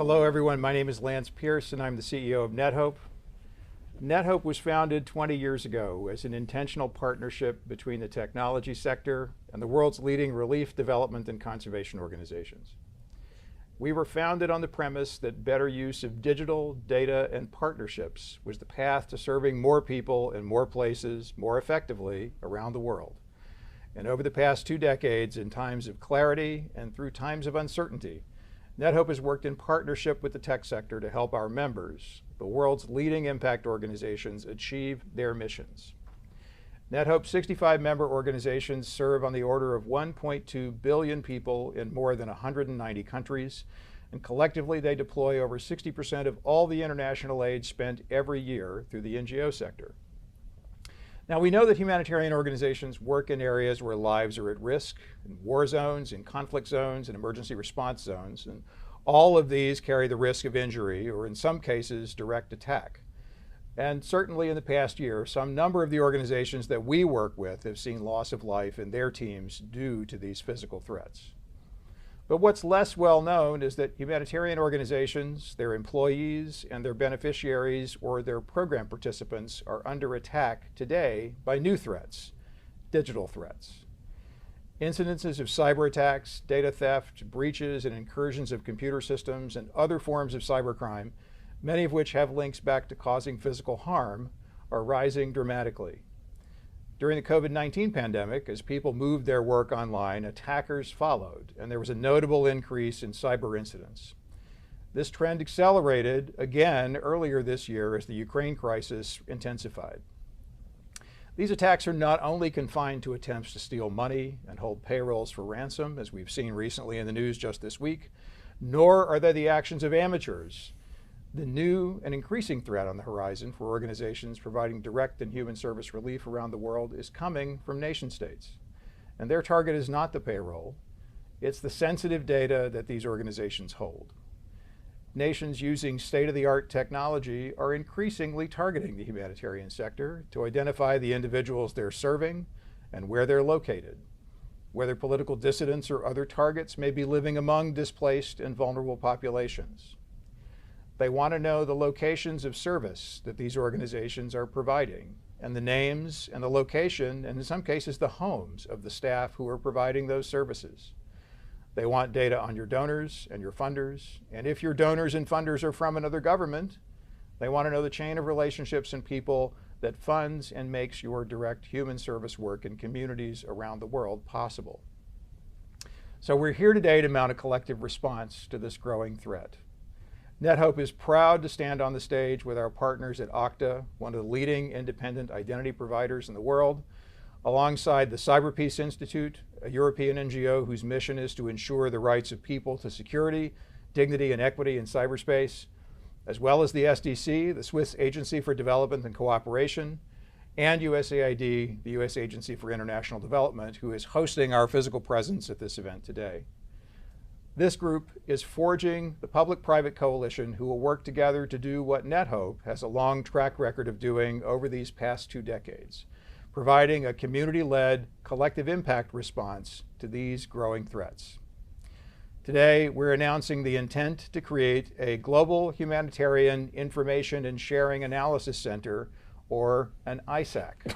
Hello everyone, my name is Lance Pierce and I'm the CEO of NetHope. NetHope was founded 20 years ago as an intentional partnership between the technology sector and the world's leading relief, development, and conservation organizations. We were founded on the premise that better use of digital, data, and partnerships was the path to serving more people in more places more effectively around the world. And over the past 2 decades, in times of clarity and through times of uncertainty, NetHope has worked in partnership with the tech sector to help our members, the world's leading impact organizations, achieve their missions. NetHope's 65 member organizations serve on the order of 1.2 billion people in more than 190 countries, and collectively they deploy over 60% of all the international aid spent every year through the NGO sector. Now, we know that humanitarian organizations work in areas where lives are at risk, in war zones, in conflict zones, and emergency response zones, and all of these carry the risk of injury, or in some cases, direct attack. And certainly in the past year, some number of the organizations that we work with have seen loss of life in their teams due to these physical threats. But what's less well known is that humanitarian organizations, their employees, and their beneficiaries or their program participants are under attack today by new threats, digital threats. Incidences of cyber attacks, data theft, breaches, and incursions of computer systems, and other forms of cybercrime, many of which have links back to causing physical harm, are rising dramatically. During the COVID-19 pandemic, as people moved their work online, attackers followed, and there was a notable increase in cyber incidents. This trend accelerated again earlier this year as the Ukraine crisis intensified. These attacks are not only confined to attempts to steal money and hold payrolls for ransom, as we've seen recently in the news just this week, nor are they the actions of amateurs. The new and increasing threat on the horizon for organizations providing direct and human service relief around the world is coming from nation states. And their target is not the payroll, it's the sensitive data that these organizations hold. Nations using state-of-the-art technology are increasingly targeting the humanitarian sector to identify the individuals they're serving and where they're located, whether political dissidents or other targets may be living among displaced and vulnerable populations. They want to know the locations of service that these organizations are providing, and the names and the location, and in some cases the homes of the staff who are providing those services. They want data on your donors and your funders, and if your donors and funders are from another government, they want to know the chain of relationships and people that funds and makes your direct human service work in communities around the world possible. So we're here today to mount a collective response to this growing threat. NetHope is proud to stand on the stage with our partners at Okta, one of the leading independent identity providers in the world, alongside the CyberPeace Institute, a European NGO whose mission is to ensure the rights of people to security, dignity, and equity in cyberspace, as well as the SDC, the Swiss Agency for Development and Cooperation, and USAID, the U.S. Agency for International Development, who is hosting our physical presence at this event today. This group is forging the public-private coalition who will work together to do what NetHope has a long track record of doing over these past 2 decades, providing a community-led collective impact response to these growing threats. Today, we're announcing the intent to create a Global Humanitarian Information and Sharing Analysis Center, or an ISAC.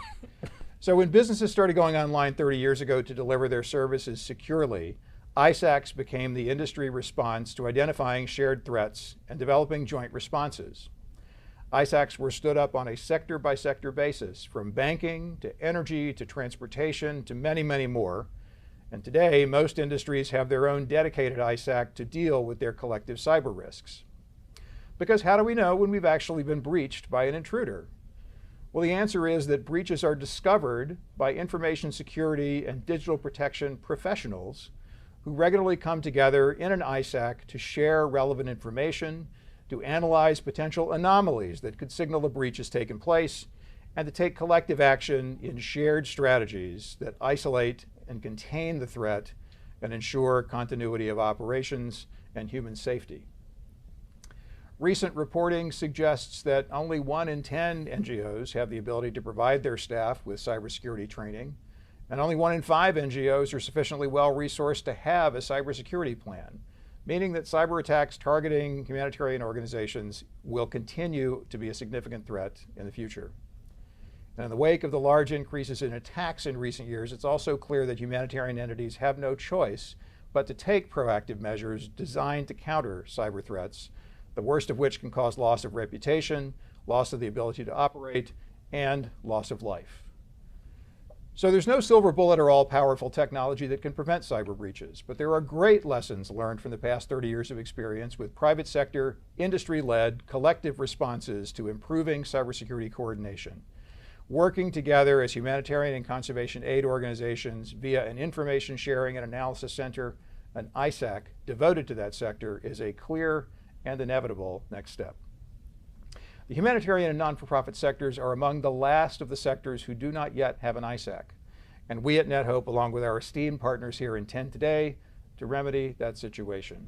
So when businesses started going online 30 years ago to deliver their services securely, ISACs became the industry response to identifying shared threats and developing joint responses. ISACs were stood up on a sector-by-sector basis, from banking to energy to transportation to many, many more. And today, most industries have their own dedicated ISAC to deal with their collective cyber risks. Because how do we know when we've actually been breached by an intruder? Well, the answer is that breaches are discovered by information security and digital protection professionals who regularly come together in an ISAC to share relevant information, to analyze potential anomalies that could signal a breach has taken place, and to take collective action in shared strategies that isolate and contain the threat and ensure continuity of operations and human safety. Recent reporting suggests that only 1 in 10 NGOs have the ability to provide their staff with cybersecurity training, and only 1 in 5 NGOs are sufficiently well-resourced to have a cybersecurity plan, meaning that cyber attacks targeting humanitarian organizations will continue to be a significant threat in the future. And in the wake of the large increases in attacks in recent years, it's also clear that humanitarian entities have no choice but to take proactive measures designed to counter cyber threats, the worst of which can cause loss of reputation, loss of the ability to operate, and loss of life. So there's no silver bullet or all-powerful technology that can prevent cyber breaches, but there are great lessons learned from the past 30 years of experience with private sector, industry-led, collective responses to improving cybersecurity coordination, working together as humanitarian and conservation aid organizations via an information sharing and analysis center, an ISAC devoted to that sector, is a clear and inevitable next step. The humanitarian and non-for-profit sectors are among the last of the sectors who do not yet have an ISAC. And we at NetHope, along with our esteemed partners here, intend today to remedy that situation.